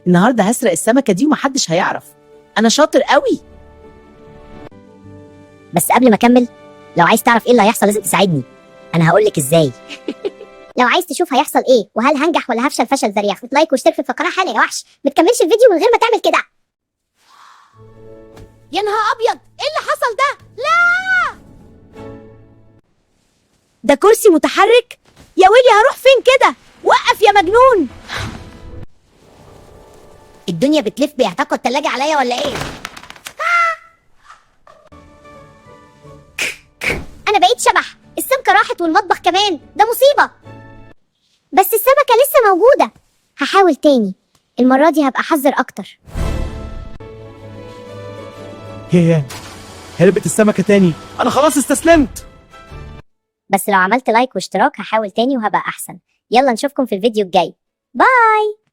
النهارده هسرق السمكة دي ومحدش هيعرف. أنا شاطر قوي. بس قبل ما اكمل، لو عايز تعرف ايه اللي هيحصل لازم تساعدني. انا هقولك ازاي. لو عايز تشوف هيحصل ايه وهل هنجح ولا هفشل فشل ذريع، خد لايك واشترك في القناه حالا يا وحش. ما تكملش الفيديو من غير ما تعمل كده. يا نهار ابيض، ايه اللي حصل ده؟ لا، ده كرسي متحرك؟ يا ويلي هروح فين كده؟ وقف يا مجنون. الدنيا بتلف، بيعتقد التلاجة عليا ولا ايه؟ انا بقيت شبح، السمكة راحت والمطبخ كمان، ده مصيبة. بس السمكة لسه موجودة. هحاول تاني، المرة دي هبقى حذر اكتر. ياه، هربت السمكة تاني. أنا خلاص استسلمت. بس لو عملت لايك واشتراك هحاول تاني وهبقى احسن. يلا نشوفكم في الفيديو الجاي. باي.